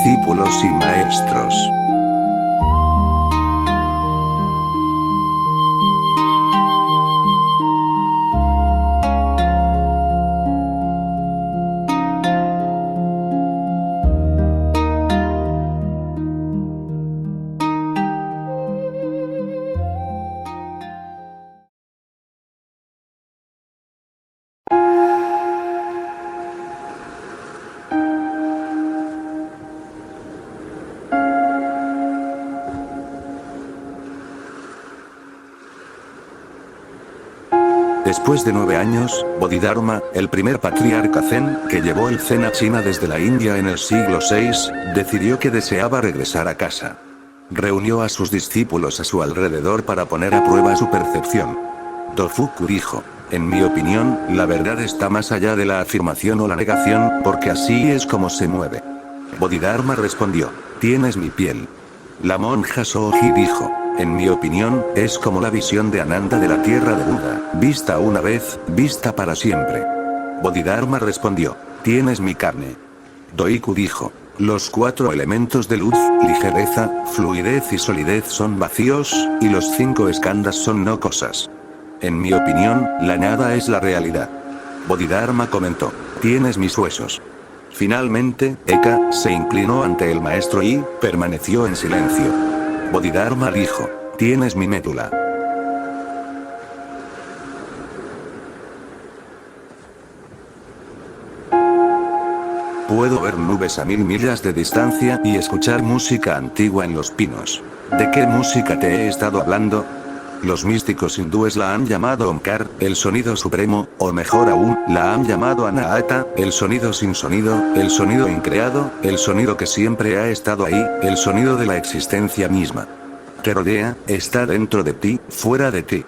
discípulos y maestros. Después de 9 años, Bodhidharma, el primer patriarca Zen, que llevó el Zen a China desde la India en el siglo VI, decidió que deseaba regresar a casa. Reunió a sus discípulos a su alrededor para poner a prueba su percepción. Dofuku dijo: en mi opinión, la verdad está más allá de la afirmación o la negación, porque así es como se mueve. Bodhidharma respondió: tienes mi piel. La monja Soji dijo: en mi opinión, es como la visión de Ananda de la tierra de Buda, vista una vez, vista para siempre. Bodhidharma respondió: tienes mi carne. Doiku dijo: los 4 elementos de luz, ligereza, fluidez y solidez son vacíos, y los 5 skandhas son no cosas. En mi opinión, la nada es la realidad. Bodhidharma comentó: tienes mis huesos. Finalmente, Eka se inclinó ante el maestro y permaneció en silencio. Bodhidharma dijo: tienes mi médula. Puedo ver nubes a 1000 millas de distancia y escuchar música antigua en los pinos. ¿De qué música te he estado hablando? Los místicos hindúes la han llamado Omkar, el sonido supremo, o mejor aún, la han llamado Anahata, el sonido sin sonido, el sonido increado, el sonido que siempre ha estado ahí, el sonido de la existencia misma. Te rodea, está dentro de ti, fuera de ti.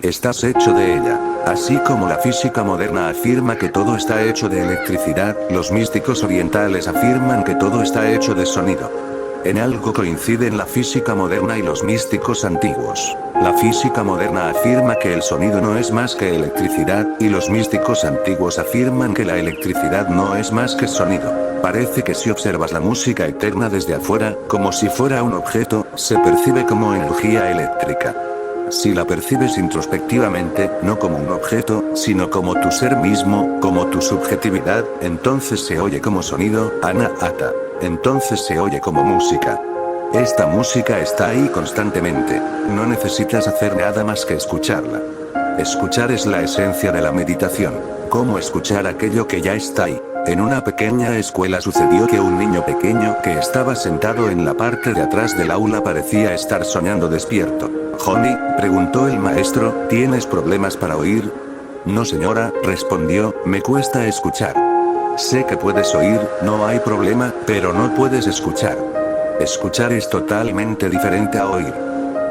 Estás hecho de ella. Así como la física moderna afirma que todo está hecho de electricidad, los místicos orientales afirman que todo está hecho de sonido. En algo coinciden la física moderna y los místicos antiguos. La física moderna afirma que el sonido no es más que electricidad, y los místicos antiguos afirman que la electricidad no es más que sonido. Parece que si observas la música eterna desde afuera, como si fuera un objeto, se percibe como energía eléctrica. Si la percibes introspectivamente, no como un objeto, sino como tu ser mismo, como tu subjetividad, entonces se oye como sonido, Anahata. Entonces se oye como música. Esta música está ahí constantemente. No necesitas hacer nada más que escucharla. Escuchar es la esencia de la meditación. ¿Cómo escuchar aquello que ya está ahí? En una pequeña escuela sucedió que un niño pequeño que estaba sentado en la parte de atrás del aula parecía estar soñando despierto. «Honey», preguntó el maestro, ¿tienes problemas para oír? «No señora», respondió, «me cuesta escuchar». «Sé que puedes oír, no hay problema, pero no puedes escuchar». Escuchar es totalmente diferente a oír.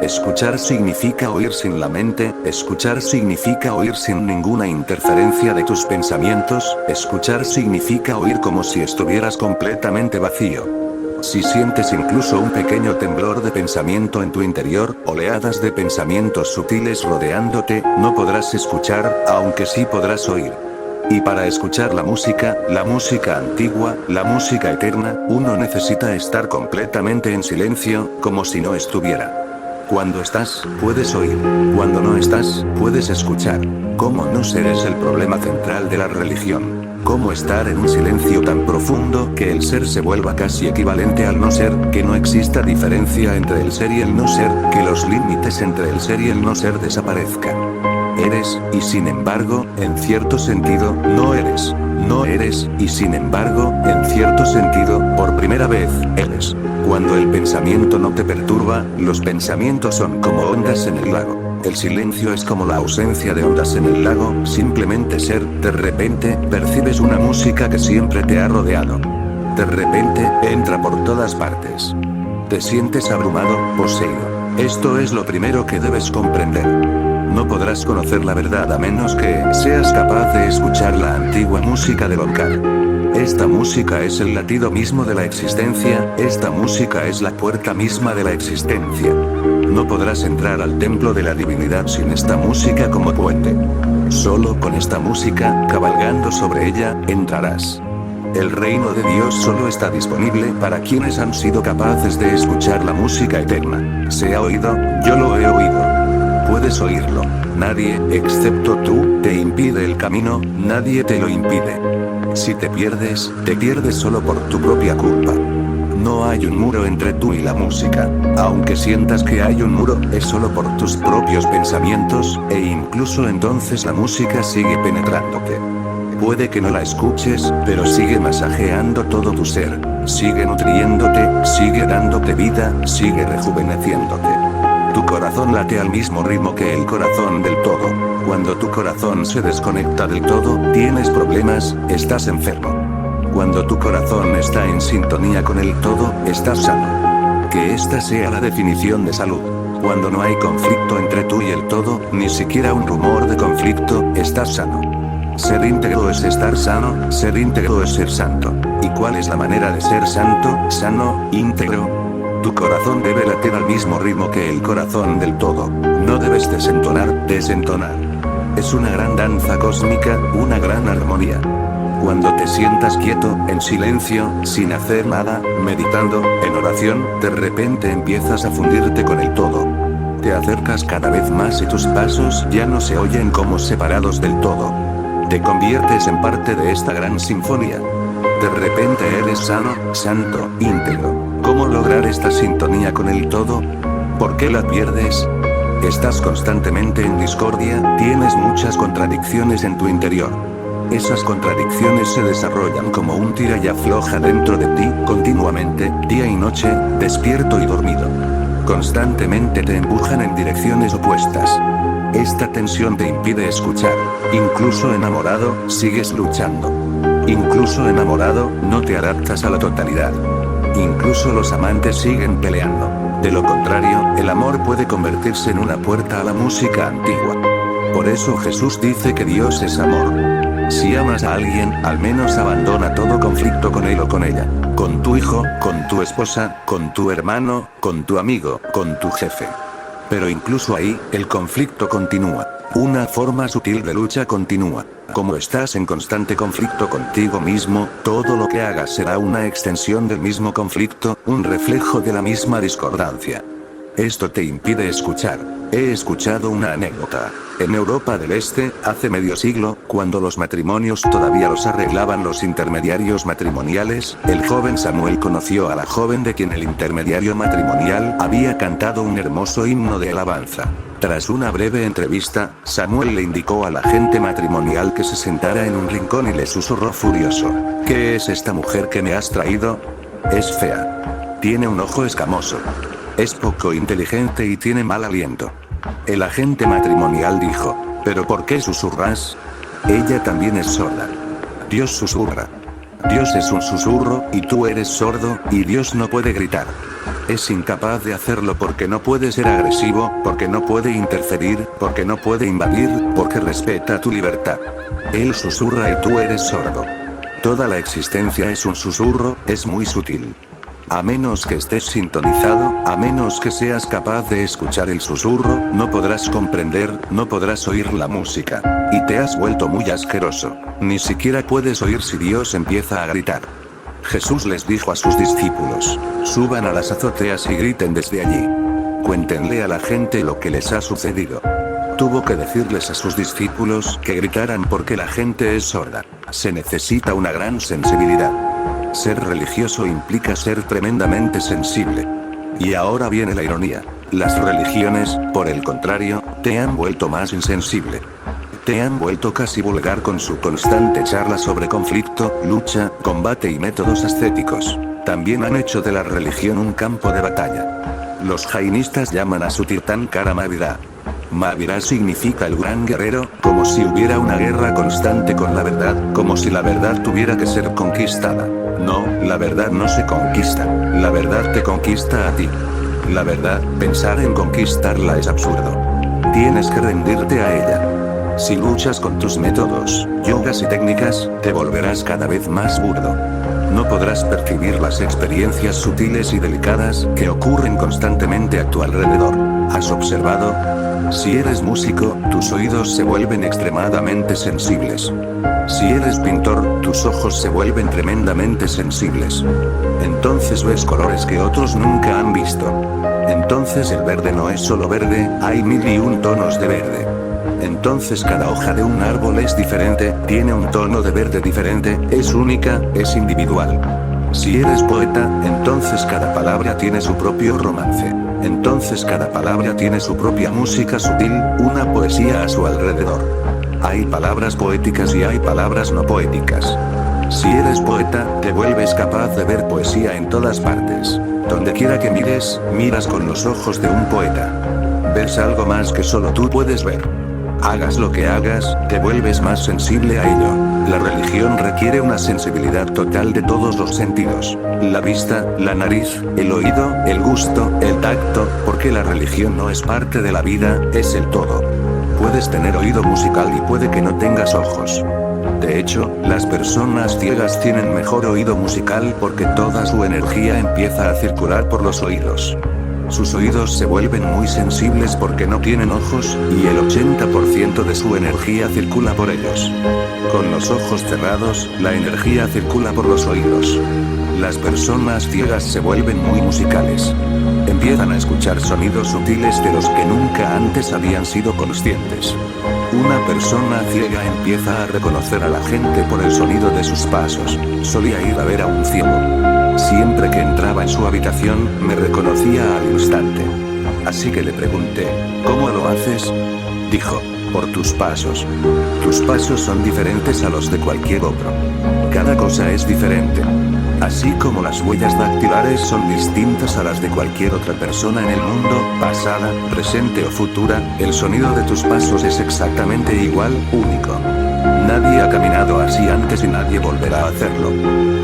Escuchar significa oír sin la mente, escuchar significa oír sin ninguna interferencia de tus pensamientos, escuchar significa oír como si estuvieras completamente vacío. Si sientes incluso un pequeño temblor de pensamiento en tu interior, oleadas de pensamientos sutiles rodeándote, no podrás escuchar, aunque sí podrás oír. Y para escuchar la música antigua, la música eterna, uno necesita estar completamente en silencio, como si no estuviera. Cuando estás, puedes oír. Cuando no estás, puedes escuchar. ¿Cómo no ser es el problema central de la religión? ¿Cómo estar en un silencio tan profundo que el ser se vuelva casi equivalente al no ser, que no exista diferencia entre el ser y el no ser, que los límites entre el ser y el no ser desaparezcan? Eres, y sin embargo, en cierto sentido, no eres. No eres, y sin embargo, en cierto sentido, por primera vez, eres. Cuando el pensamiento no te perturba, los pensamientos son como ondas en el lago. El silencio es como la ausencia de ondas en el lago, simplemente ser, de repente, percibes una música que siempre te ha rodeado. De repente, entra por todas partes. Te sientes abrumado, poseído. Esto es lo primero que debes comprender. No podrás conocer la verdad a menos que seas capaz de escuchar la antigua música de Omkar. Esta música es el latido mismo de la existencia, esta música es la puerta misma de la existencia. No podrás entrar al templo de la divinidad sin esta música como puente. Solo con esta música, cabalgando sobre ella, entrarás. El reino de Dios solo está disponible para quienes han sido capaces de escuchar la música eterna. ¿Se ha oído? Yo lo he oído. Puedes oírlo. Nadie, excepto tú, te impide el camino, nadie te lo impide. Si te pierdes solo por tu propia culpa. No hay un muro entre tú y la música. Aunque sientas que hay un muro, es solo por tus propios pensamientos, e incluso entonces la música sigue penetrándote. Puede que no la escuches, pero sigue masajeando todo tu ser. Sigue nutriéndote, sigue dándote vida, sigue rejuveneciéndote. Tu corazón late al mismo ritmo que el corazón del todo. Cuando tu corazón se desconecta del todo, tienes problemas, estás enfermo. Cuando tu corazón está en sintonía con el todo, estás sano. Que esta sea la definición de salud. Cuando no hay conflicto entre tú y el todo, ni siquiera un rumor de conflicto, estás sano. Ser íntegro es estar sano, ser íntegro es ser santo. ¿Y cuál es la manera de ser santo, sano, íntegro? Tu corazón debe latir al mismo ritmo que el corazón del todo. No debes desentonar. Es una gran danza cósmica, una gran armonía. Cuando te sientas quieto, en silencio, sin hacer nada, meditando, en oración, de repente empiezas a fundirte con el todo. Te acercas cada vez más y tus pasos ya no se oyen como separados del todo. Te conviertes en parte de esta gran sinfonía. De repente eres sano, santo, íntegro. ¿Cómo lograr esta sintonía con el todo? ¿Por qué la pierdes? Estás constantemente en discordia, tienes muchas contradicciones en tu interior. Esas contradicciones se desarrollan como un tira y afloja dentro de ti, continuamente, día y noche, despierto y dormido. Constantemente te empujan en direcciones opuestas. Esta tensión te impide escuchar. Incluso enamorado, sigues luchando. Incluso enamorado, no te adaptas a la totalidad. Incluso los amantes siguen peleando. De lo contrario, el amor puede convertirse en una puerta a la música antigua. Por eso Jesús dice que Dios es amor. Si amas a alguien, al menos abandona todo conflicto con él o con ella. Con tu hijo, con tu esposa, con tu hermano, con tu amigo, con tu jefe. Pero incluso ahí, el conflicto continúa. Una forma sutil de lucha continúa. Como estás en constante conflicto contigo mismo, todo lo que hagas será una extensión del mismo conflicto, un reflejo de la misma discordancia. Esto te impide escuchar. He escuchado una anécdota. En Europa del Este, hace medio siglo, cuando los matrimonios todavía los arreglaban los intermediarios matrimoniales, el joven Samuel conoció a la joven de quien el intermediario matrimonial había cantado un hermoso himno de alabanza. Tras una breve entrevista, Samuel le indicó a la agente matrimonial que se sentara en un rincón y le susurró furioso: ¿Qué es esta mujer que me has traído? Es fea. Tiene un ojo escamoso. Es poco inteligente y tiene mal aliento. El agente matrimonial dijo: ¿pero por qué susurras? Ella también es sorda. Dios susurra. Dios es un susurro, y tú eres sordo, y Dios no puede gritar. Es incapaz de hacerlo porque no puede ser agresivo, porque no puede interferir, porque no puede invadir, porque respeta tu libertad. Él susurra y tú eres sordo. Toda la existencia es un susurro, es muy sutil. A menos que estés sintonizado, a menos que seas capaz de escuchar el susurro, no podrás comprender, no podrás oír la música. Y te has vuelto muy asqueroso. Ni siquiera puedes oír si Dios empieza a gritar. Jesús les dijo a sus discípulos: suban a las azoteas y griten desde allí. Cuéntenle a la gente lo que les ha sucedido. Tuvo que decirles a sus discípulos que gritaran porque la gente es sorda. Se necesita una gran sensibilidad. Ser religioso implica ser tremendamente sensible. Y ahora viene la ironía. Las religiones, por el contrario, te han vuelto más insensible. Te han vuelto casi vulgar con su constante charla sobre conflicto, lucha, combate y métodos ascéticos. También han hecho de la religión un campo de batalla. Los jainistas llaman a su Tirthankara Mahavira. Mahavira significa el gran guerrero, como si hubiera una guerra constante con la verdad, como si la verdad tuviera que ser conquistada. No, la verdad no se conquista. La verdad te conquista a ti. La verdad, pensar en conquistarla es absurdo. Tienes que rendirte a ella. Si luchas con tus métodos, yogas y técnicas, te volverás cada vez más burdo. No podrás percibir las experiencias sutiles y delicadas que ocurren constantemente a tu alrededor. ¿Has observado? Si eres músico, tus oídos se vuelven extremadamente sensibles. Si eres pintor, tus ojos se vuelven tremendamente sensibles. Entonces ves colores que otros nunca han visto. Entonces el verde no es solo verde, hay 1001 tonos de verde. Entonces cada hoja de un árbol es diferente, tiene un tono de verde diferente, es única, es individual. Si eres poeta, entonces cada palabra tiene su propio romance. Entonces cada palabra tiene su propia música sutil, una poesía a su alrededor. Hay palabras poéticas y hay palabras no poéticas. Si eres poeta, te vuelves capaz de ver poesía en todas partes. Donde quiera que mires, miras con los ojos de un poeta. Ves algo más que solo tú puedes ver. Hagas lo que hagas, te vuelves más sensible a ello. La religión requiere una sensibilidad total de todos los sentidos. La vista, la nariz, el oído, el gusto, el tacto, porque la religión no es parte de la vida, es el todo. Puedes tener oído musical y puede que no tengas ojos. De hecho, las personas ciegas tienen mejor oído musical porque toda su energía empieza a circular por los oídos. Sus oídos se vuelven muy sensibles porque no tienen ojos, y el 80% de su energía circula por ellos. Con los ojos cerrados, la energía circula por los oídos. Las personas ciegas se vuelven muy musicales. Empiezan a escuchar sonidos sutiles de los que nunca antes habían sido conscientes. Una persona ciega empieza a reconocer a la gente por el sonido de sus pasos. Solía ir a ver a un ciego. Siempre que entraba en su habitación, me reconocía al instante. Así que le pregunté, ¿cómo lo haces? Dijo, por tus pasos. Tus pasos son diferentes a los de cualquier otro. Cada cosa es diferente. Así como las huellas dactilares son distintas a las de cualquier otra persona en el mundo, pasada, presente o futura, el sonido de tus pasos es exactamente igual, único. Nadie ha caminado así antes y nadie volverá a hacerlo.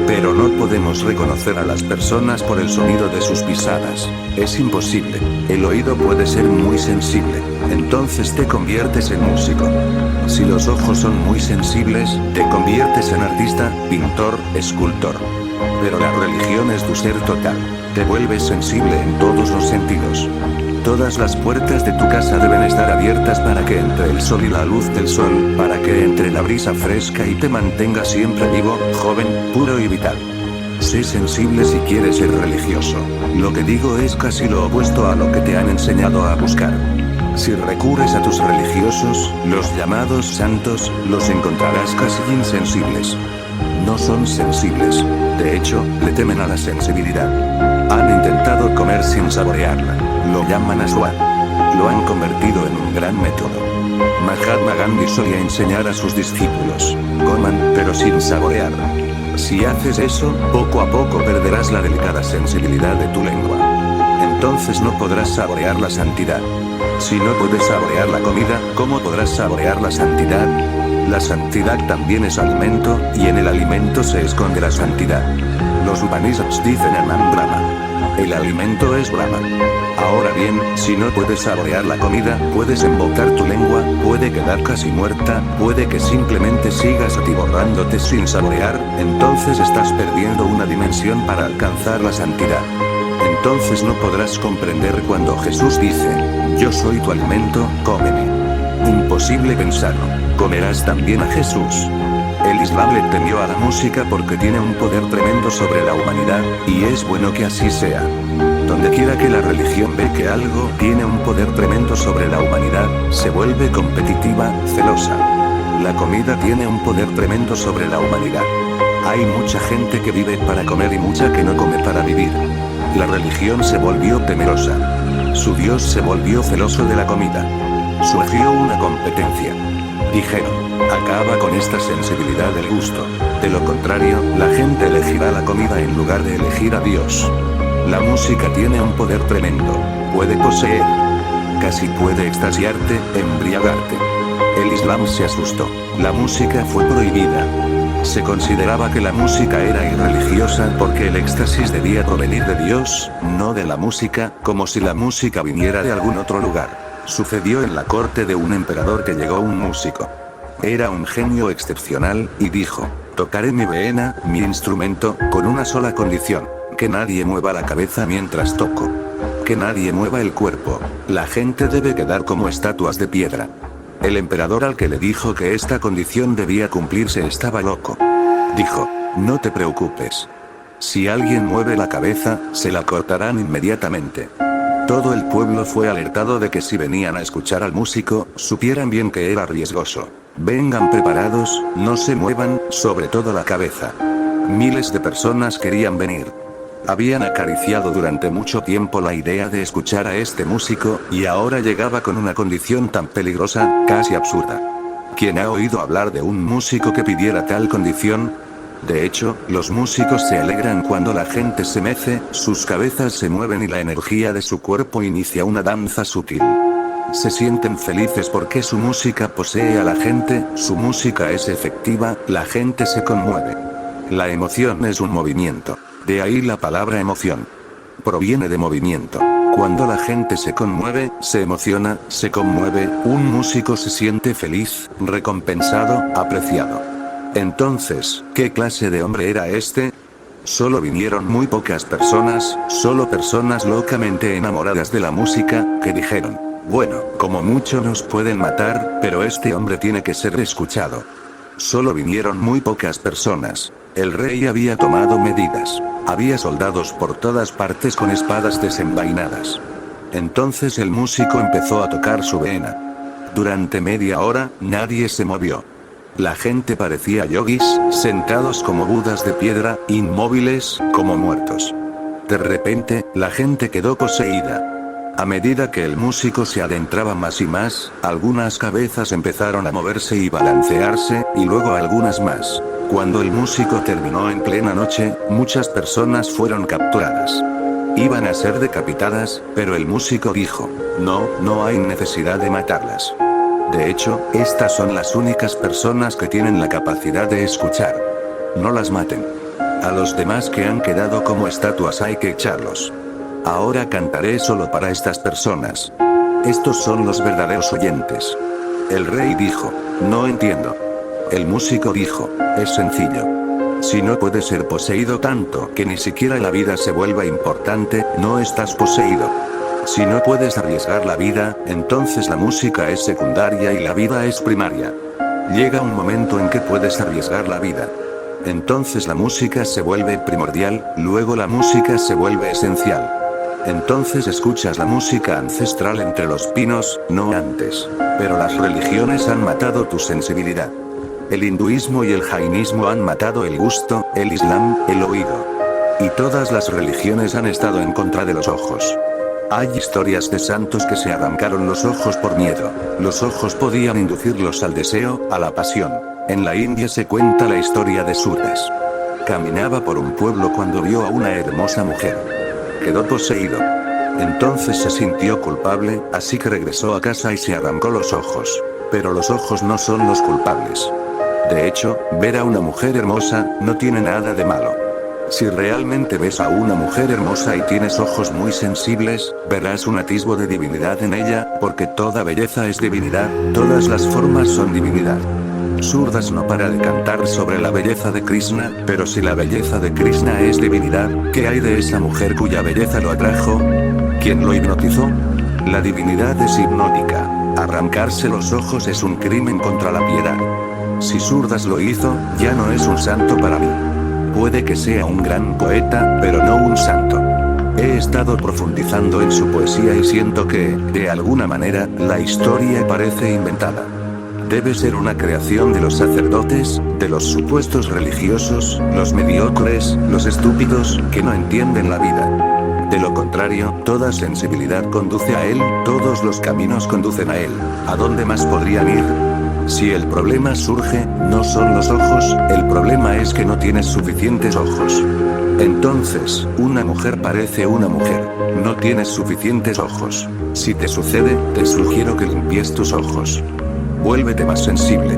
Pero no podemos reconocer a las personas por el sonido de sus pisadas. Es imposible. El oído puede ser muy sensible. Entonces te conviertes en músico. Si los ojos son muy sensibles, te conviertes en artista, pintor, escultor. Pero la religión es tu ser total. Te vuelves sensible en todos los sentidos. Todas las puertas de tu casa deben estar abiertas para que entre el sol y la luz del sol, para que entre la brisa fresca y te mantenga siempre vivo, joven, puro y vital. Sé sensible si quieres ser religioso. Lo que digo es casi lo opuesto a lo que te han enseñado a buscar. Si recurres a tus religiosos, los llamados santos, los encontrarás casi insensibles. No son sensibles. De hecho, le temen a la sensibilidad. Han intentado comer sin saborearla. Lo llaman aswad. Lo han convertido en un gran método. Mahatma Gandhi solía enseñar a sus discípulos, coman, pero sin saborear. Si haces eso, poco a poco perderás la delicada sensibilidad de tu lengua. Entonces no podrás saborear la santidad. Si no puedes saborear la comida, ¿cómo podrás saborear la santidad? La santidad también es alimento, y en el alimento se esconde la santidad. Los Upanishads dicen Anam Brahma. El alimento es Brahma. Ahora bien, si no puedes saborear la comida, puedes embotar tu lengua, puede quedar casi muerta, puede que simplemente sigas atiborrándote sin saborear, entonces estás perdiendo una dimensión para alcanzar la santidad. Entonces no podrás comprender cuando Jesús dice, yo soy tu alimento, cómeme. Imposible pensarlo. Comerás también a Jesús. El Islam le temió a la música porque tiene un poder tremendo sobre la humanidad, y es bueno que así sea. Donde quiera que la religión ve que algo tiene un poder tremendo sobre la humanidad, se vuelve competitiva, celosa. La comida tiene un poder tremendo sobre la humanidad. Hay mucha gente que vive para comer y mucha que no come para vivir. La religión se volvió temerosa. Su Dios se volvió celoso de la comida. Surgió una competencia. Dijeron, acaba con esta sensibilidad del gusto. De lo contrario, la gente elegirá la comida en lugar de elegir a Dios. La música tiene un poder tremendo. Puede poseer. Casi puede extasiarte, embriagarte. El Islam se asustó. La música fue prohibida. Se consideraba que la música era irreligiosa porque el éxtasis debía provenir de Dios, no de la música, como si la música viniera de algún otro lugar. Sucedió en la corte de un emperador que llegó un músico. Era un genio excepcional, y dijo: tocaré mi vena, mi instrumento, con una sola condición: que nadie mueva la cabeza mientras toco. Que nadie mueva el cuerpo. La gente debe quedar como estatuas de piedra. El emperador, al que le dijo que esta condición debía cumplirse, estaba loco. Dijo: no te preocupes. Si alguien mueve la cabeza, se la cortarán inmediatamente. Todo el pueblo fue alertado de que si venían a escuchar al músico, supieran bien que era riesgoso. Vengan preparados, no se muevan, sobre todo la cabeza. Miles de personas querían venir. Habían acariciado durante mucho tiempo la idea de escuchar a este músico, y ahora llegaba con una condición tan peligrosa, casi absurda. ¿Quién ha oído hablar de un músico que pidiera tal condición? De hecho, los músicos se alegran cuando la gente se mece, sus cabezas se mueven y la energía de su cuerpo inicia una danza sutil. Se sienten felices porque su música posee a la gente, su música es efectiva, la gente se conmueve. La emoción es un movimiento. De ahí la palabra emoción. Proviene de movimiento. Cuando la gente se conmueve, se emociona, se conmueve, un músico se siente feliz, recompensado, apreciado. Entonces, ¿qué clase de hombre era este? Solo vinieron muy pocas personas, solo personas locamente enamoradas de la música, que dijeron: bueno, como mucho nos pueden matar, pero este hombre tiene que ser escuchado. Solo vinieron muy pocas personas. El rey había tomado medidas. Había soldados por todas partes con espadas desenvainadas. Entonces el músico empezó a tocar su vena. Durante media hora, nadie se movió. La gente parecía yogis, sentados como budas de piedra, inmóviles, como muertos. De repente, la gente quedó poseída. A medida que el músico se adentraba más y más, algunas cabezas empezaron a moverse y balancearse, y luego algunas más. Cuando el músico terminó en plena noche, muchas personas fueron capturadas. Iban a ser decapitadas, pero el músico dijo: no hay necesidad de matarlas. De hecho, estas son las únicas personas que tienen la capacidad de escuchar. No las maten. A los demás que han quedado como estatuas hay que echarlos. Ahora cantaré solo para estas personas. Estos son los verdaderos oyentes. El rey dijo: no entiendo. El músico dijo: es sencillo. Si no puedes ser poseído tanto que ni siquiera la vida se vuelva importante, no estás poseído. Si no puedes arriesgar la vida, entonces la música es secundaria y la vida es primaria. Llega un momento en que puedes arriesgar la vida. Entonces la música se vuelve primordial, luego la música se vuelve esencial. Entonces escuchas la música ancestral entre los pinos, no antes. Pero las religiones han matado tu sensibilidad. El hinduismo y el jainismo han matado el gusto, el islam, el oído. Y todas las religiones han estado en contra de los ojos. Hay historias de santos que se arrancaron los ojos por miedo. Los ojos podían inducirlos al deseo, a la pasión. En la India se cuenta la historia de Surdas. Caminaba por un pueblo cuando vio a una hermosa mujer. Quedó poseído. Entonces se sintió culpable, así que regresó a casa y se arrancó los ojos. Pero los ojos no son los culpables. De hecho, ver a una mujer hermosa, no tiene nada de malo. Si realmente ves a una mujer hermosa y tienes ojos muy sensibles, verás un atisbo de divinidad en ella, porque toda belleza es divinidad, todas las formas son divinidad. Surdas no para de cantar sobre la belleza de Krishna, pero si la belleza de Krishna es divinidad, ¿qué hay de esa mujer cuya belleza lo atrajo? ¿Quién lo hipnotizó? La divinidad es hipnótica. Arrancarse los ojos es un crimen contra la piedad. Si Surdas lo hizo, ya no es un santo para mí. Puede que sea un gran poeta, pero no un santo. He estado profundizando en su poesía y siento que, de alguna manera, la historia parece inventada. Debe ser una creación de los sacerdotes, de los supuestos religiosos, los mediocres, los estúpidos, que no entienden la vida. De lo contrario, toda sensibilidad conduce a él, todos los caminos conducen a él. ¿A dónde más podrían ir? Si el problema surge, no son los ojos, el problema es que no tienes suficientes ojos. Entonces, una mujer parece una mujer. No tienes suficientes ojos. Si te sucede, te sugiero que limpies tus ojos. Vuélvete más sensible.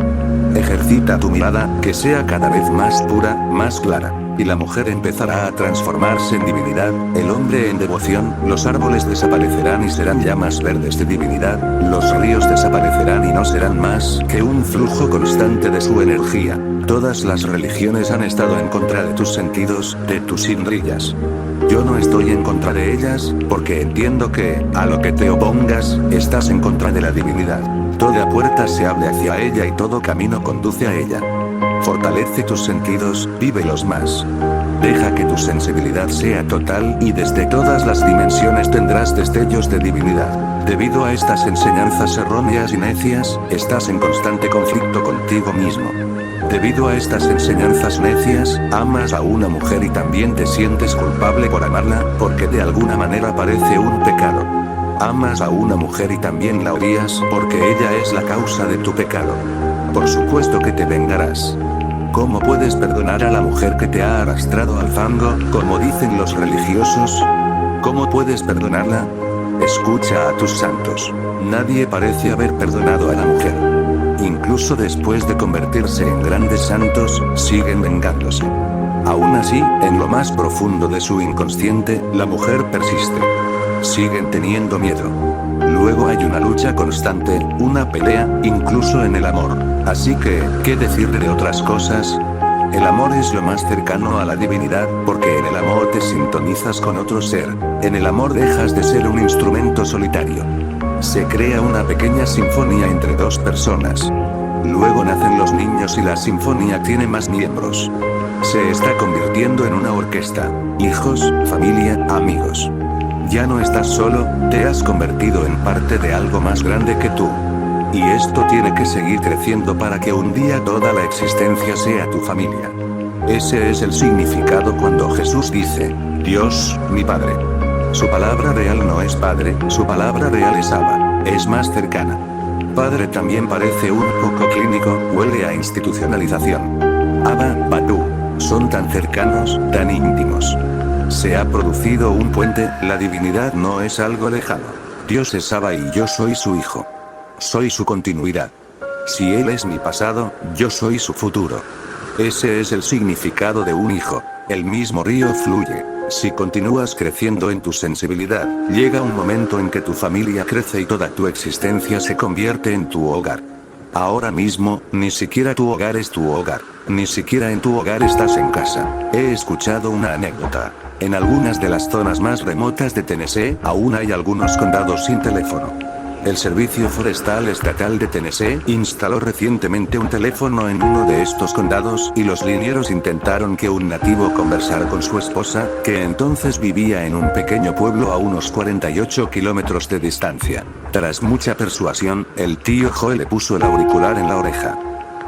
Ejercita tu mirada, que sea cada vez más pura, más clara. Y la mujer empezará a transformarse en divinidad, el hombre en devoción, los árboles desaparecerán y serán llamas verdes de divinidad, los ríos desaparecerán y no serán más que un flujo constante de su energía. Todas las religiones han estado en contra de tus sentidos, de tus indrillas. Yo no estoy en contra de ellas, porque entiendo que, a lo que te opongas, estás en contra de la divinidad. Toda puerta se abre hacia ella y todo camino conduce a ella. Fortalece tus sentidos, vívelos más. Deja que tu sensibilidad sea total y desde todas las dimensiones tendrás destellos de divinidad. Debido a estas enseñanzas erróneas y necias, estás en constante conflicto contigo mismo. Debido a estas enseñanzas necias, amas a una mujer y también te sientes culpable por amarla, porque de alguna manera parece un pecado. Amas a una mujer y también la odias, porque ella es la causa de tu pecado. Por supuesto que te vengarás. ¿Cómo puedes perdonar a la mujer que te ha arrastrado al fango, como dicen los religiosos? ¿Cómo puedes perdonarla? Escucha a tus santos. Nadie parece haber perdonado a la mujer. Incluso después de convertirse en grandes santos, siguen vengándose. Aún así, en lo más profundo de su inconsciente, la mujer persiste. Siguen teniendo miedo. Luego hay una lucha constante, una pelea, incluso en el amor. Así que, ¿qué decir de otras cosas? El amor es lo más cercano a la divinidad, porque en el amor te sintonizas con otro ser. En el amor dejas de ser un instrumento solitario. Se crea una pequeña sinfonía entre dos personas. Luego nacen los niños y la sinfonía tiene más miembros. Se está convirtiendo en una orquesta. Hijos, familia, amigos. Ya no estás solo, te has convertido en parte de algo más grande que tú. Y esto tiene que seguir creciendo para que un día toda la existencia sea tu familia. Ese es el significado cuando Jesús dice, Dios, mi Padre. Su palabra real no es Padre, su palabra real es Abba, es más cercana. Padre también parece un poco clínico, huele a institucionalización. Abba, Batú, son tan cercanos, tan íntimos. Se ha producido un puente, la divinidad no es algo lejano. Dios es Abba y yo soy su hijo. Soy su continuidad. Si Él es mi pasado, yo soy su futuro. Ese es el significado de un hijo. El mismo río fluye. Si continúas creciendo en tu sensibilidad, llega un momento en que tu familia crece y toda tu existencia se convierte en tu hogar. Ahora mismo, ni siquiera tu hogar es tu hogar. Ni siquiera en tu hogar estás en casa. He escuchado una anécdota. En algunas de las zonas más remotas de Tennessee, aún hay algunos condados sin teléfono. El Servicio Forestal Estatal de Tennessee instaló recientemente un teléfono en uno de estos condados y los linieros intentaron que un nativo conversara con su esposa, que entonces vivía en un pequeño pueblo a unos 48 kilómetros de distancia. Tras mucha persuasión, el tío Joe le puso el auricular en la oreja.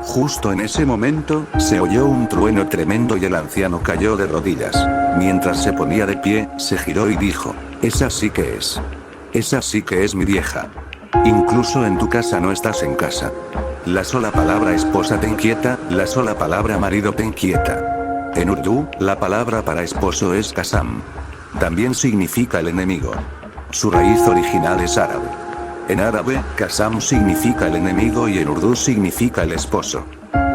Justo en ese momento, se oyó un trueno tremendo y el anciano cayó de rodillas. Mientras se ponía de pie, se giró y dijo, esa sí que es. Esa sí que es mi vieja. Incluso en tu casa no estás en casa. La sola palabra esposa te inquieta, la sola palabra marido te inquieta. En Urdu, la palabra para esposo es Qasam. También significa el enemigo. Su raíz original es árabe. En árabe, Qasam significa el enemigo y en Urdu significa el esposo.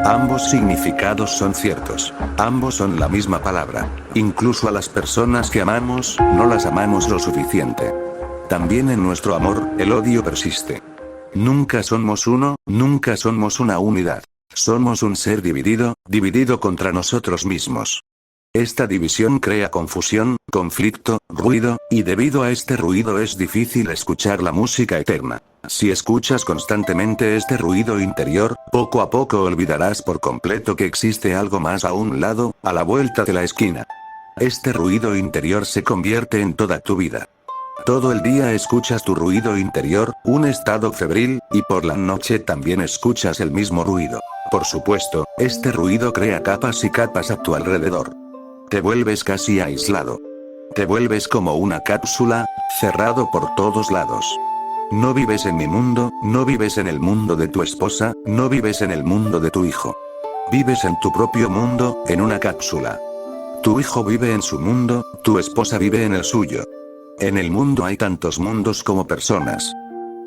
Ambos significados son ciertos. Ambos son la misma palabra. Incluso a las personas que amamos, no las amamos lo suficiente. También en nuestro amor, el odio persiste. Nunca somos uno, nunca somos una unidad. Somos un ser dividido, dividido contra nosotros mismos. Esta división crea confusión, conflicto, ruido, y debido a este ruido es difícil escuchar la música eterna. Si escuchas constantemente este ruido interior, poco a poco olvidarás por completo que existe algo más a un lado, a la vuelta de la esquina. Este ruido interior se convierte en toda tu vida. Todo el día escuchas tu ruido interior, un estado febril, y por la noche también escuchas el mismo ruido. Por supuesto, este ruido crea capas y capas a tu alrededor. Te vuelves casi aislado. Te vuelves como una cápsula, cerrado por todos lados. No vives en mi mundo, no vives en el mundo de tu esposa, no vives en el mundo de tu hijo. Vives en tu propio mundo, en una cápsula. Tu hijo vive en su mundo, tu esposa vive en el suyo. En el mundo hay tantos mundos como personas.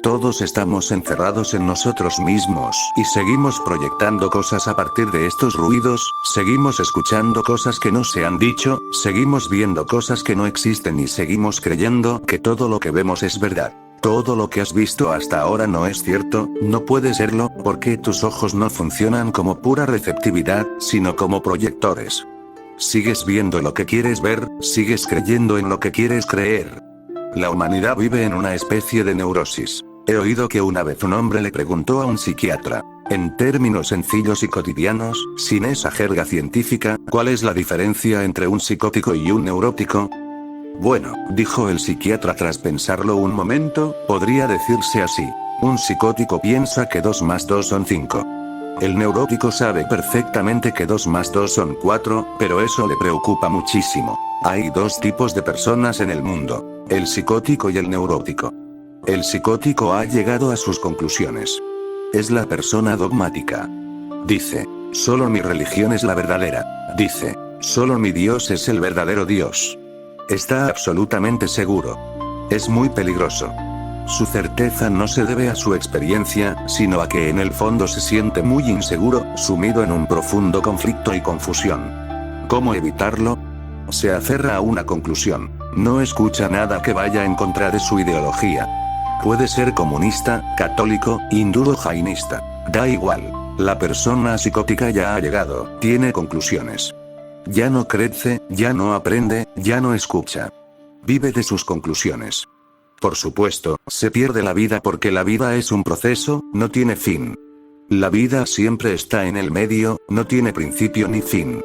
Todos estamos encerrados en nosotros mismos y seguimos proyectando cosas a partir de estos ruidos, seguimos escuchando cosas que no se han dicho, seguimos viendo cosas que no existen y seguimos creyendo que todo lo que vemos es verdad. Todo lo que has visto hasta ahora no es cierto, no puede serlo, porque tus ojos no funcionan como pura receptividad, sino como proyectores. Sigues viendo lo que quieres ver, sigues creyendo en lo que quieres creer. La humanidad vive en una especie de neurosis. He oído que una vez un hombre le preguntó a un psiquiatra, en términos sencillos y cotidianos, sin esa jerga científica, ¿cuál es la diferencia entre un psicótico y un neurótico? Bueno, dijo el psiquiatra tras pensarlo un momento, podría decirse así. Un psicótico piensa que 2 más 2 son 5. El neurótico sabe perfectamente que 2 más 2 son 4, pero eso le preocupa muchísimo. Hay 2 tipos de personas en el mundo, el psicótico y el neurótico. El psicótico ha llegado a sus conclusiones. Es la persona dogmática. Dice, solo mi religión es la verdadera. Dice, solo mi Dios es el verdadero Dios. Está absolutamente seguro. Es muy peligroso. Su certeza no se debe a su experiencia, sino a que en el fondo se siente muy inseguro, sumido en un profundo conflicto y confusión. ¿Cómo evitarlo? Se aferra a una conclusión. No escucha nada que vaya en contra de su ideología. Puede ser comunista, católico, hindú o jainista. Da igual. La persona psicótica ya ha llegado, tiene conclusiones. Ya no crece, ya no aprende, ya no escucha. Vive de sus conclusiones. Por supuesto, se pierde la vida porque la vida es un proceso, no tiene fin. La vida siempre está en el medio, no tiene principio ni fin.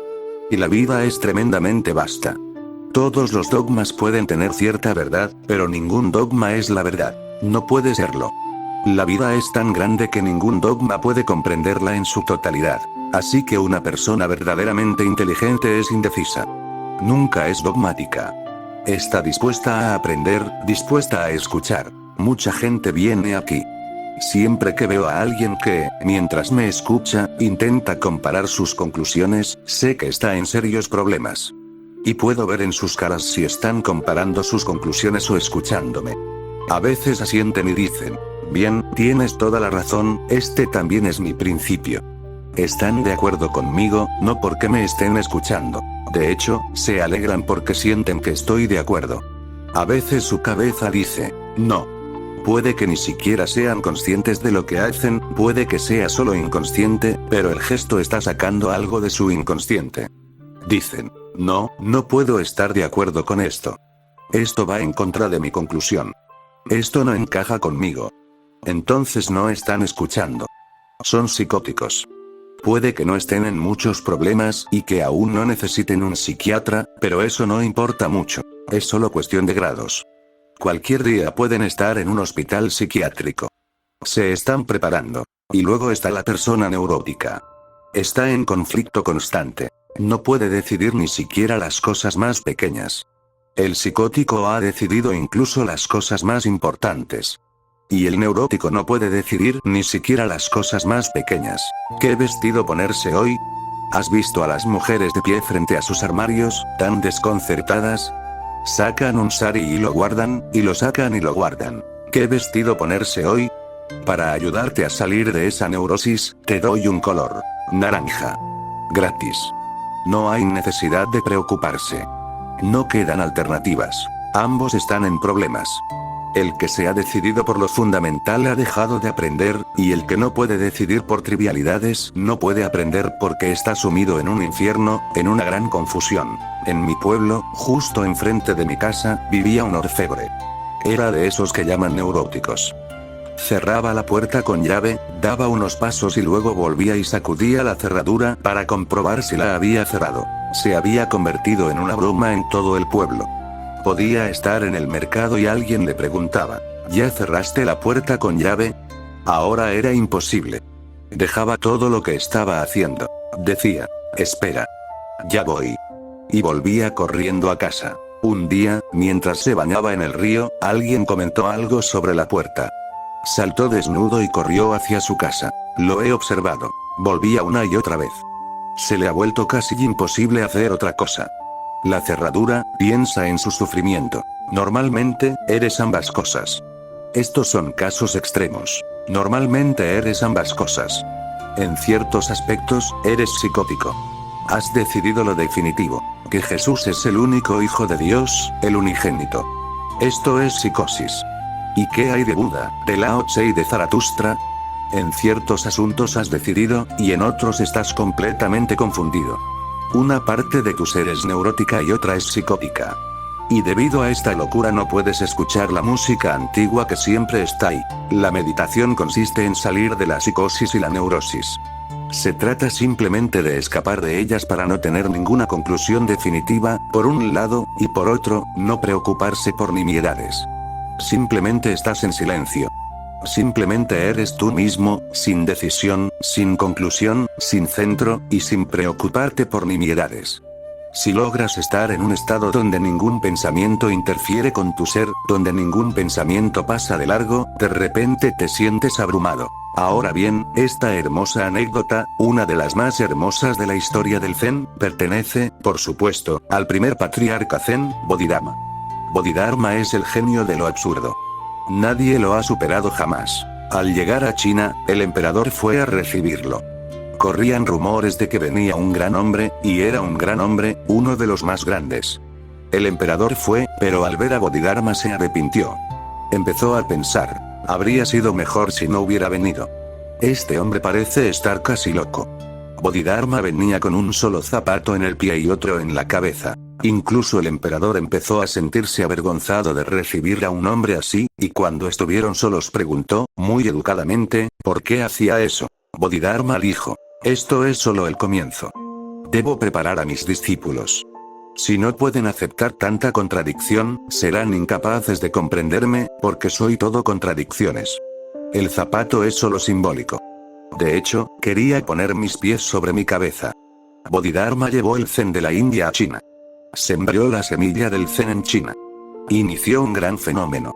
Y la vida es tremendamente vasta. Todos los dogmas pueden tener cierta verdad, pero ningún dogma es la verdad. No puede serlo. La vida es tan grande que ningún dogma puede comprenderla en su totalidad. Así que una persona verdaderamente inteligente es indecisa. Nunca es dogmática. Está dispuesta a aprender, dispuesta a escuchar. Mucha gente viene aquí. Siempre que veo a alguien que, mientras me escucha, intenta comparar sus conclusiones, sé que está en serios problemas. Y puedo ver en sus caras si están comparando sus conclusiones o escuchándome. A veces asienten y dicen, bien, tienes toda la razón, este también es mi principio. Están de acuerdo conmigo, no porque me estén escuchando. De hecho, se alegran porque sienten que estoy de acuerdo. A veces su cabeza dice, no. Puede que ni siquiera sean conscientes de lo que hacen, puede que sea solo inconsciente, pero el gesto está sacando algo de su inconsciente. Dicen, no, no puedo estar de acuerdo con esto. Esto va en contra de mi conclusión. Esto no encaja conmigo. Entonces no están escuchando. Son psicóticos. Puede que no estén en muchos problemas y que aún no necesiten un psiquiatra, pero eso no importa mucho. Es solo cuestión de grados. Cualquier día pueden estar en un hospital psiquiátrico. Se están preparando. Y luego está la persona neurótica. Está en conflicto constante. No puede decidir ni siquiera las cosas más pequeñas. El psicótico ha decidido incluso las cosas más importantes. Y el neurótico no puede decidir ni siquiera las cosas más pequeñas. ¿Qué vestido ponerse hoy? ¿Has visto a las mujeres de pie frente a sus armarios, tan desconcertadas? Sacan un sari y lo guardan, y lo sacan y lo guardan. ¿Qué vestido ponerse hoy? Para ayudarte a salir de esa neurosis, te doy un color. Naranja. Gratis. No hay necesidad de preocuparse. No quedan alternativas. Ambos están en problemas. El que se ha decidido por lo fundamental ha dejado de aprender, y el que no puede decidir por trivialidades no puede aprender porque está sumido en un infierno, en una gran confusión. En mi pueblo, justo enfrente de mi casa, vivía un orfebre. Era de esos que llaman neuróticos. Cerraba la puerta con llave, daba unos pasos y luego volvía y sacudía la cerradura para comprobar si la había cerrado. Se había convertido en una broma en todo el pueblo. Podía estar en el mercado y alguien le preguntaba, ¿ya cerraste la puerta con llave? Ahora era imposible. Dejaba todo lo que estaba haciendo. Decía, espera. Ya voy. Y volvía corriendo a casa. Un día, mientras se bañaba en el río, alguien comentó algo sobre la puerta. Saltó desnudo y corrió hacia su casa. Lo he observado. Volvía una y otra vez. Se le ha vuelto casi imposible hacer otra cosa. La cerradura, piensa en su sufrimiento. Normalmente, eres ambas cosas. Estos son casos extremos. Normalmente eres ambas cosas. En ciertos aspectos, eres psicótico. Has decidido lo definitivo, que Jesús es el único Hijo de Dios, el unigénito. Esto es psicosis. ¿Y qué hay de Buda, de Lao Tse y de Zaratustra? En ciertos asuntos has decidido, y en otros estás completamente confundido. Una parte de tu ser es neurótica y otra es psicótica. Y debido a esta locura no puedes escuchar la música antigua que siempre está ahí. La meditación consiste en salir de la psicosis y la neurosis. Se trata simplemente de escapar de ellas para no tener ninguna conclusión definitiva, por un lado, y por otro, no preocuparse por nimiedades. Simplemente estás en silencio. Simplemente eres tú mismo, sin decisión, sin conclusión, sin centro, y sin preocuparte por nimiedades. Si logras estar en un estado donde ningún pensamiento interfiere con tu ser, donde ningún pensamiento pasa de largo, de repente te sientes abrumado. Ahora bien, esta hermosa anécdota, una de las más hermosas de la historia del Zen, pertenece, por supuesto, al primer patriarca Zen, Bodhidharma. Bodhidharma es el genio de lo absurdo. Nadie lo ha superado jamás. Al llegar a China, el emperador fue a recibirlo. Corrían rumores de que venía un gran hombre, y era un gran hombre, uno de los más grandes. El emperador fue, pero al ver a Bodhidharma se arrepintió. Empezó a pensar, habría sido mejor si no hubiera venido. Este hombre parece estar casi loco. Bodhidharma venía con un solo zapato en el pie y otro en la cabeza. Incluso el emperador empezó a sentirse avergonzado de recibir a un hombre así, y cuando estuvieron solos preguntó, muy educadamente, ¿por qué hacía eso? Bodhidharma dijo, esto es solo el comienzo. Debo preparar a mis discípulos. Si no pueden aceptar tanta contradicción, serán incapaces de comprenderme, porque soy todo contradicciones. El zapato es solo simbólico. De hecho, quería poner mis pies sobre mi cabeza. Bodhidharma llevó el Zen de la India a China. Sembró la semilla del Zen en China. Inició un gran fenómeno.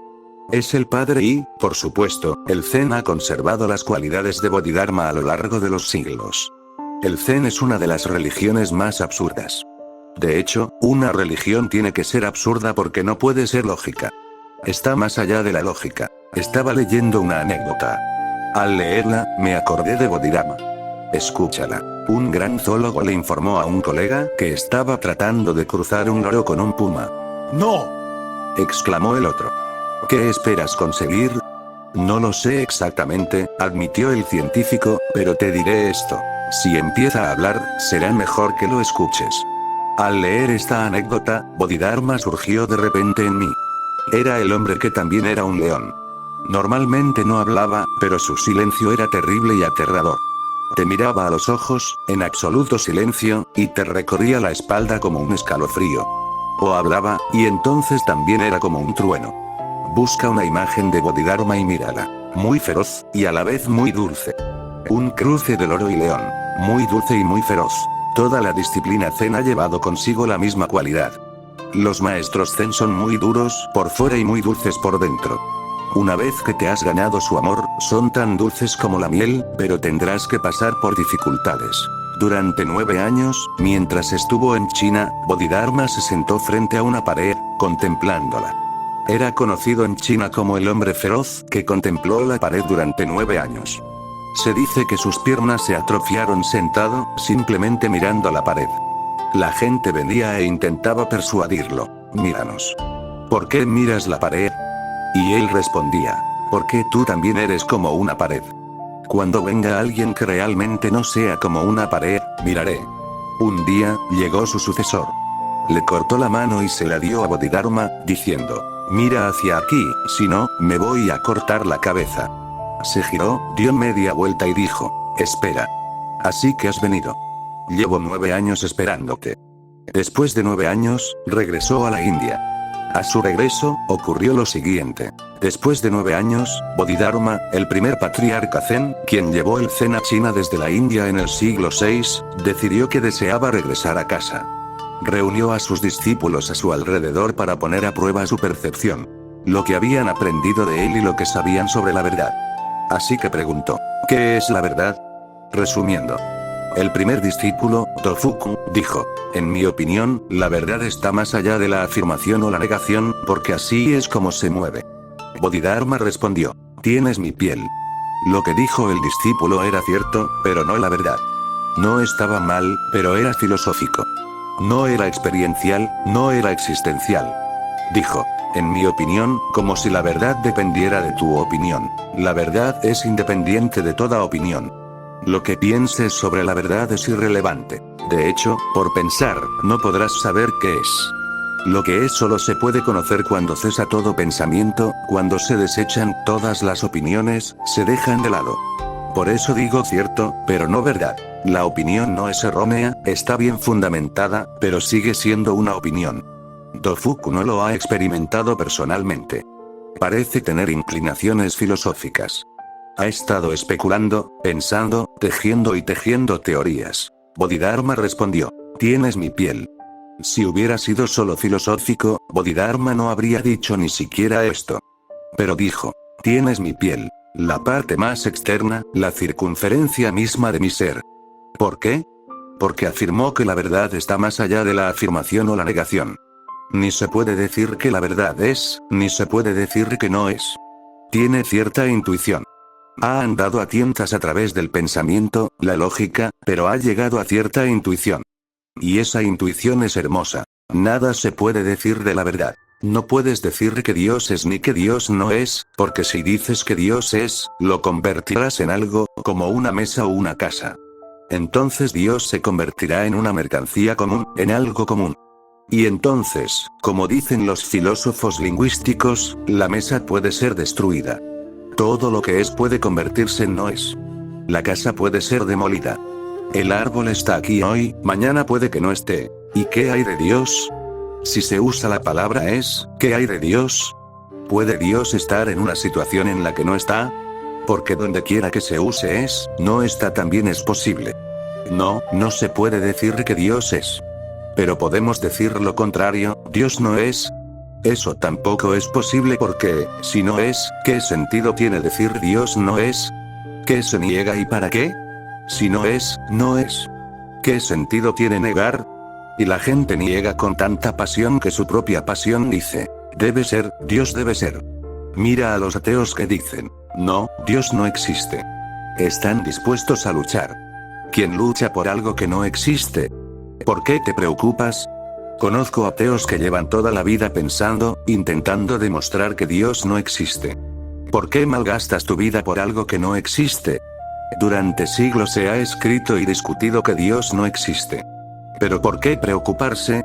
Es el padre y, por supuesto, el Zen ha conservado las cualidades de Bodhidharma a lo largo de los siglos. El Zen es una de las religiones más absurdas. De hecho, una religión tiene que ser absurda porque no puede ser lógica. Está más allá de la lógica. Estaba leyendo una anécdota. Al leerla, me acordé de Bodhidharma. Escúchala. Un gran zoólogo le informó a un colega que estaba tratando de cruzar un loro con un puma. ¡No! Exclamó el otro. ¿Qué esperas conseguir? No lo sé exactamente, admitió el científico, pero te diré esto. Si empieza a hablar, será mejor que lo escuches. Al leer esta anécdota, Bodhidharma surgió de repente en mí. Era el hombre que también era un león. Normalmente no hablaba, pero su silencio era terrible y aterrador. Te miraba a los ojos, en absoluto silencio, y te recorría la espalda como un escalofrío. O hablaba, y entonces también era como un trueno. Busca una imagen de Bodhidharma y mírala. Muy feroz, y a la vez muy dulce. Un cruce de loro y león. Muy dulce y muy feroz. Toda la disciplina Zen ha llevado consigo la misma cualidad. Los maestros Zen son muy duros por fuera y muy dulces por dentro. Una vez que te has ganado su amor, son tan dulces como la miel, pero tendrás que pasar por dificultades. Durante 9 años, mientras estuvo en China, Bodhidharma se sentó frente a una pared, contemplándola. Era conocido en China como el hombre feroz, que contempló la pared durante 9 años. Se dice que sus piernas se atrofiaron sentado, simplemente mirando la pared. La gente venía e intentaba persuadirlo. Míranos. ¿Por qué miras la pared? Y él respondía, porque tú también eres como una pared. Cuando venga alguien que realmente no sea como una pared, miraré. Un día, llegó su sucesor. Le cortó la mano y se la dio a Bodhidharma, diciendo, mira hacia aquí, si no, me voy a cortar la cabeza. Se giró, dio media vuelta y dijo, espera. Así que has venido. Llevo 9 años esperándote. Después de 9 años, regresó a la India. A su regreso, ocurrió lo siguiente. Después de 9 años, Bodhidharma, el primer patriarca Zen, quien llevó el Zen a China desde la India en el siglo VI, decidió que deseaba regresar a casa. Reunió a sus discípulos a su alrededor para poner a prueba su percepción. Lo que habían aprendido de él y lo que sabían sobre la verdad. Así que preguntó, ¿qué es la verdad? Resumiendo. El primer discípulo, Dofuku, dijo, en mi opinión, la verdad está más allá de la afirmación o la negación, porque así es como se mueve. Bodhidharma respondió: tienes mi piel. Lo que dijo el discípulo era cierto, pero no la verdad. No estaba mal, pero era filosófico. No era experiencial, no era existencial. Dijo: en mi opinión, como si la verdad dependiera de tu opinión. La verdad es independiente de toda opinión. Lo que pienses sobre la verdad es irrelevante. De hecho, por pensar, no podrás saber qué es. Lo que es solo se puede conocer cuando cesa todo pensamiento, cuando se desechan todas las opiniones, se dejan de lado. Por eso digo cierto, pero no verdad. La opinión no es errónea, está bien fundamentada, pero sigue siendo una opinión. Dofuku no lo ha experimentado personalmente. Parece tener inclinaciones filosóficas. Ha estado especulando, pensando, tejiendo y tejiendo teorías. Bodhidharma respondió: tienes mi piel. Si hubiera sido solo filosófico, Bodhidharma no habría dicho ni siquiera esto. Pero dijo: tienes mi piel, la parte más externa, la circunferencia misma de mi ser. ¿Por qué? Porque afirmó que la verdad está más allá de la afirmación o la negación. Ni se puede decir que la verdad es, ni se puede decir que no es. Tiene cierta intuición. Ha andado a tientas a través del pensamiento, la lógica, pero ha llegado a cierta intuición. Y esa intuición es hermosa. Nada se puede decir de la verdad. No puedes decir que Dios es ni que Dios no es, porque si dices que Dios es, lo convertirás en algo, como una mesa o una casa. Entonces Dios se convertirá en una mercancía común, en algo común. Y entonces, como dicen los filósofos lingüísticos, la mesa puede ser destruida. Todo lo que es puede convertirse en no es. La casa puede ser demolida. El árbol está aquí hoy, mañana puede que no esté. ¿Y qué hay de Dios? Si se usa la palabra es, ¿qué hay de Dios? ¿Puede Dios estar en una situación en la que no está? Porque donde quiera que se use es, no está también es posible. No, no se puede decir que Dios es. Pero podemos decir lo contrario, Dios no es. Eso tampoco es posible porque, si no es, ¿qué sentido tiene decir Dios no es? ¿Qué se niega y para qué? Si no es, no es. ¿Qué sentido tiene negar? Y la gente niega con tanta pasión que su propia pasión dice: debe ser, Dios debe ser. Mira a los ateos que dicen: no, Dios no existe. Están dispuestos a luchar. ¿Quién lucha por algo que no existe? ¿Por qué te preocupas? Conozco ateos que llevan toda la vida pensando, intentando demostrar que Dios no existe. ¿Por qué malgastas tu vida por algo que no existe? Durante siglos se ha escrito y discutido que Dios no existe. ¿Pero por qué preocuparse?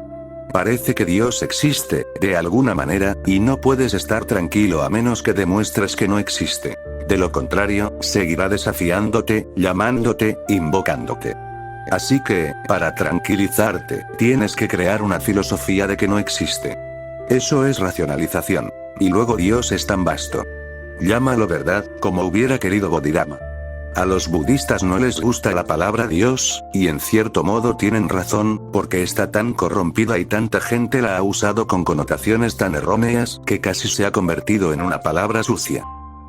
Parece que Dios existe, de alguna manera, y no puedes estar tranquilo a menos que demuestres que no existe. De lo contrario, seguirá desafiándote, llamándote, invocándote. Así que, para tranquilizarte, tienes que crear una filosofía de que no existe. Eso es racionalización. Y luego Dios es tan vasto. Llámalo verdad, como hubiera querido Bodhidharma. A los budistas no les gusta la palabra Dios, y en cierto modo tienen razón, porque está tan corrompida y tanta gente la ha usado con connotaciones tan erróneas, que casi se ha convertido en una palabra sucia.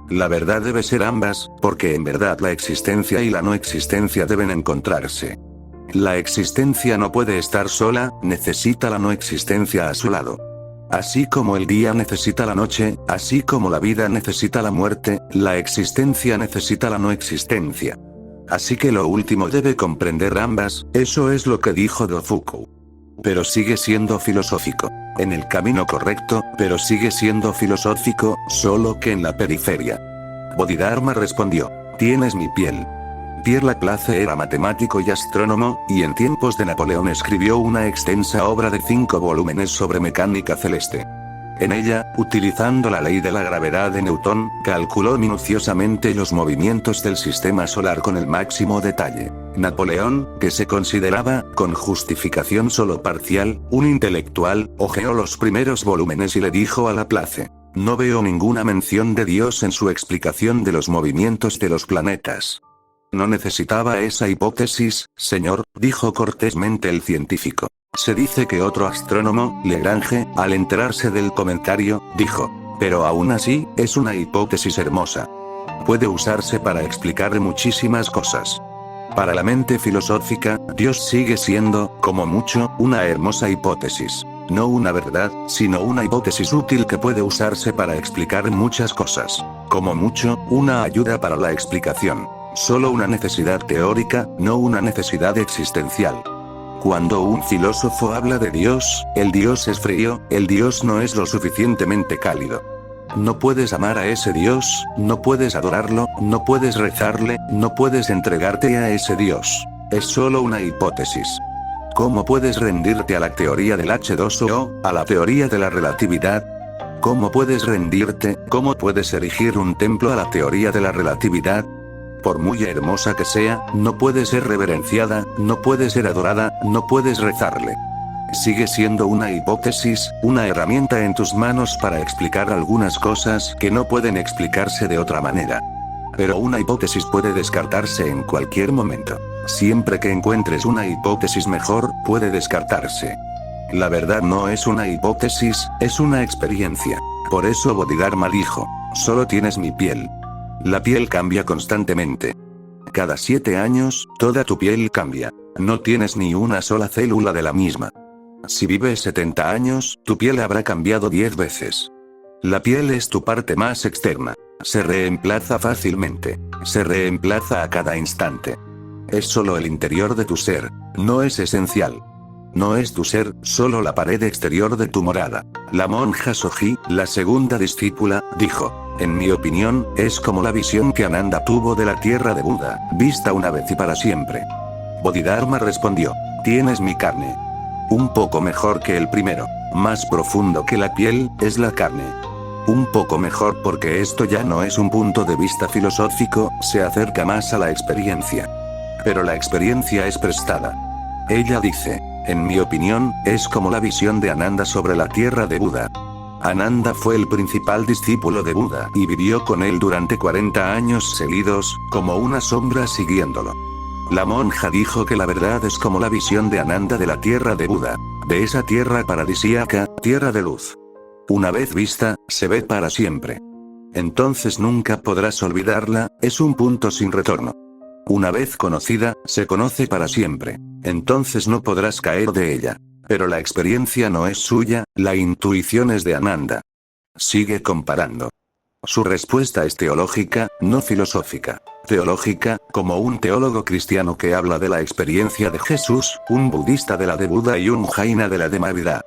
La verdad debe ser ambas, porque en verdad la existencia y la no existencia deben encontrarse. La existencia no puede estar sola, necesita la no existencia a su lado. Así como el día necesita la noche, así como la vida necesita la muerte, la existencia necesita la no existencia. Así que lo último debe comprender ambas, eso es lo que dijo Dofuku. Pero sigue siendo filosófico. En el camino correcto, pero sigue siendo filosófico, solo que en la periferia. Bodhidharma respondió: tienes mi piel. Pierre Laplace era matemático y astrónomo, y en tiempos de Napoleón escribió una extensa obra de 5 volúmenes sobre mecánica celeste. En ella, utilizando la ley de la gravedad de Newton, calculó minuciosamente los movimientos del sistema solar con el máximo detalle. Napoleón, que se consideraba, con justificación solo parcial, un intelectual, hojeó los primeros volúmenes y le dijo a Laplace: no veo ninguna mención de Dios en su explicación de los movimientos de los planetas. No necesitaba esa hipótesis, señor, dijo cortésmente el científico. Se dice que otro astrónomo, Lagrange, al enterarse del comentario, dijo: pero aún así, es una hipótesis hermosa. Puede usarse para explicar muchísimas cosas. Para la mente filosófica, Dios sigue siendo, como mucho, una hermosa hipótesis. no una verdad, sino una hipótesis útil que puede usarse para explicar muchas cosas. Como mucho, una ayuda para la explicación. Solo una necesidad teórica, no una necesidad existencial. Cuando un filósofo habla de Dios, el Dios es frío, el Dios no es lo suficientemente cálido. No puedes amar a ese Dios, no puedes adorarlo, no puedes rezarle, no puedes entregarte a ese Dios. Es solo una hipótesis. ¿Cómo puedes rendirte a la teoría del H2O, a la teoría de la relatividad? ¿Cómo puedes rendirte, cómo puedes erigir un templo a la teoría de la relatividad? Por muy hermosa que sea, no puede ser reverenciada, no puede ser adorada, no puedes rezarle. Sigue siendo una hipótesis, una herramienta en tus manos para explicar algunas cosas que no pueden explicarse de otra manera. Pero una hipótesis puede descartarse en cualquier momento. Siempre que encuentres una hipótesis mejor, puede descartarse. La verdad no es una hipótesis, es una experiencia. Por eso Bodhidharma dijo, solo tienes mi piel. La piel cambia constantemente. Cada 7 años, toda tu piel cambia. No tienes ni una sola célula de la misma. Si vives 70 años, tu piel habrá cambiado 10 veces. La piel es tu parte más externa. Se reemplaza fácilmente. Se reemplaza a cada instante. Es solo el interior de tu ser. No es esencial. No es tu ser, solo la pared exterior de tu morada. La monja Soji, la segunda discípula, dijo, en mi opinión, es como la visión que Ananda tuvo de la tierra de Buda, vista una vez y para siempre. Bodhidharma respondió, tienes mi carne. Un poco mejor que el primero. Más profundo que la piel, es la carne. Un poco mejor porque esto ya no es un punto de vista filosófico, se acerca más a la experiencia. Pero la experiencia es prestada. Ella dice, en mi opinión, es como la visión de Ananda sobre la tierra de Buda. Ananda fue el principal discípulo de Buda y vivió con él durante 40 años seguidos, como una sombra siguiéndolo. La monja dijo que la verdad es como la visión de Ananda de la tierra de Buda, de esa tierra paradisíaca, tierra de luz. Una vez vista, se ve para siempre. Entonces nunca podrás olvidarla, es un punto sin retorno. Una vez conocida, se conoce para siempre. Entonces no podrás caer de ella. Pero la experiencia no es suya, la intuición es de Ananda. Sigue comparando. Su respuesta es teológica, no filosófica. Teológica, como un teólogo cristiano que habla de la experiencia de Jesús, un budista de la de Buda y un jaina de la de Mahavira.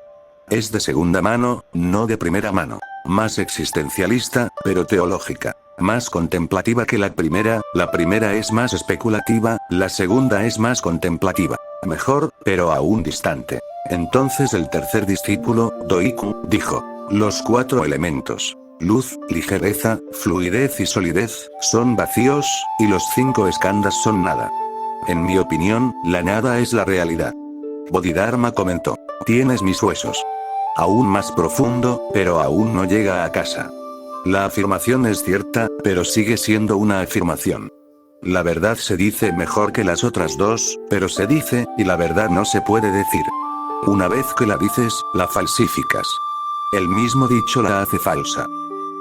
Es de segunda mano, no de primera mano. Más existencialista, pero teológica. Más contemplativa que la primera es más especulativa, la segunda es más contemplativa. Mejor, pero aún distante. Entonces el tercer discípulo, Doiku, dijo, los 4 elementos, luz, ligereza, fluidez y solidez, son vacíos, y los 5 skandhas son nada. En mi opinión, la nada es la realidad. Bodhidharma comentó, tienes mis huesos. Aún más profundo, pero aún no llega a casa. La afirmación es cierta, pero sigue siendo una afirmación. La verdad se dice mejor que las otras dos, pero se dice, y la verdad no se puede decir. Una vez que la dices, la falsificas. El mismo dicho la hace falsa.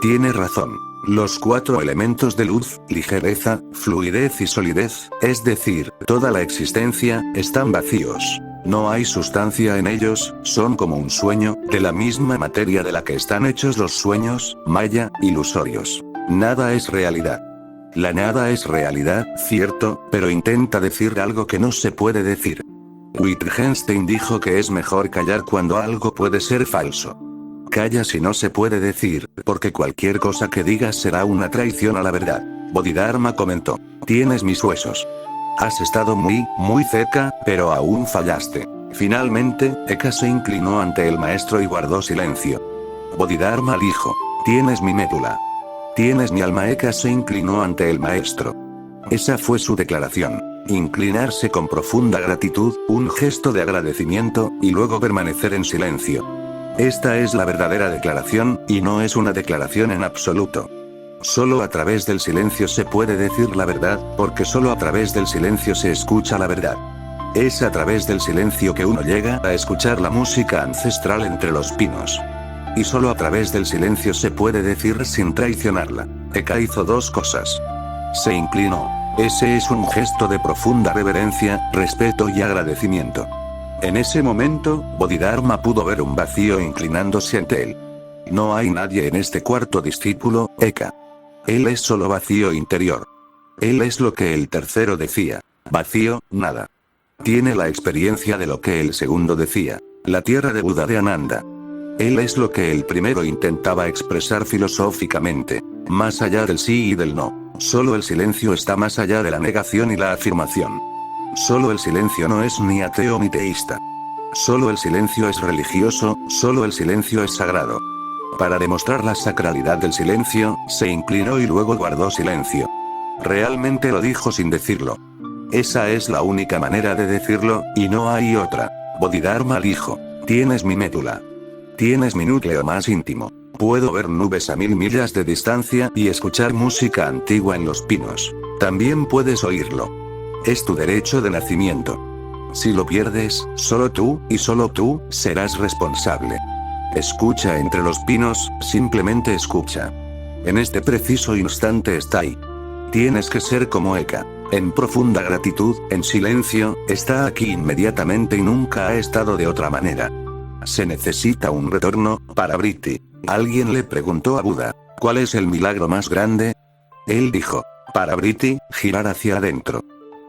Tiene razón. Los 4 elementos de luz, ligereza, fluidez y solidez, es decir, toda la existencia, están vacíos. No hay sustancia en ellos, son como un sueño, de la misma materia de la que están hechos los sueños, maya, ilusorios. Nada es realidad. La nada es realidad, cierto, pero intenta decir algo que no se puede decir. Wittgenstein dijo que es mejor callar cuando algo puede ser falso. Calla si no se puede decir, porque cualquier cosa que digas será una traición a la verdad. Bodhidharma comentó, tienes mis huesos. Has estado muy cerca, pero aún fallaste. Finalmente, Eka se inclinó ante el maestro y guardó silencio. Bodhidharma dijo, tienes mi médula. Tienes mi alma. Eka se inclinó ante el maestro. Esa fue su declaración. Inclinarse con profunda gratitud, un gesto de agradecimiento, y luego permanecer en silencio. Esta es la verdadera declaración, y no es una declaración en absoluto. Solo a través del silencio se puede decir la verdad, porque solo a través del silencio se escucha la verdad. Es a través del silencio que uno llega a escuchar la música ancestral entre los pinos. Y solo a través del silencio se puede decir sin traicionarla. Eka hizo 2 cosas. Se inclinó. Ese es un gesto de profunda reverencia, respeto y agradecimiento. En ese momento, Bodhidharma pudo ver un vacío inclinándose ante él. No hay nadie en este cuarto discípulo, Eka. Él es solo vacío interior. Él es lo que el tercero decía. Vacío, nada. Tiene la experiencia de lo que el segundo decía. La tierra de Buda de Ananda. Él es lo que el primero intentaba expresar filosóficamente. Más allá del sí y del no. Solo el silencio está más allá de la negación y la afirmación. Solo el silencio no es ni ateo ni teísta. Solo el silencio es religioso, solo el silencio es sagrado. Para demostrar la sacralidad del silencio, se inclinó y luego guardó silencio. Realmente lo dijo sin decirlo. Esa es la única manera de decirlo, y no hay otra. Bodhidharma dijo: tienes mi médula. Tienes mi núcleo más íntimo. Puedo ver nubes a 1000 millas de distancia y escuchar música antigua en los pinos. También puedes oírlo. Es tu derecho de nacimiento. Si lo pierdes, solo tú, y solo tú, serás responsable. Escucha entre los pinos, simplemente escucha. En este preciso instante está ahí. Tienes que ser como Eka. En profunda gratitud, en silencio, está aquí inmediatamente y nunca ha estado de otra manera. Se necesita un retorno, para Vritti. Alguien le preguntó a Buda: ¿cuál es el milagro más grande? Él dijo: para Vritti, girar hacia adentro.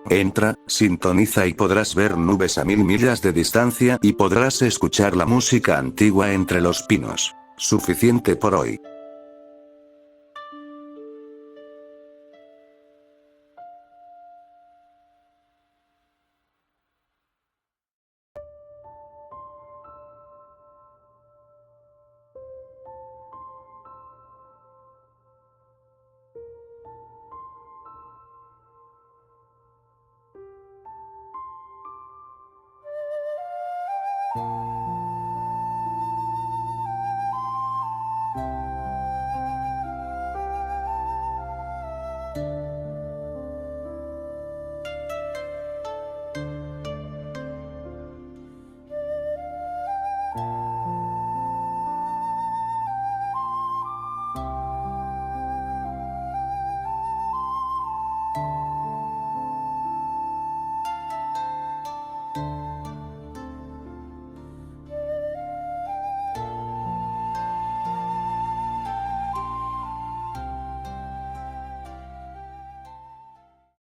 Entra, sintoniza y podrás ver nubes a 1000 millas de distancia y podrás escuchar la música antigua entre los pinos. Suficiente por hoy.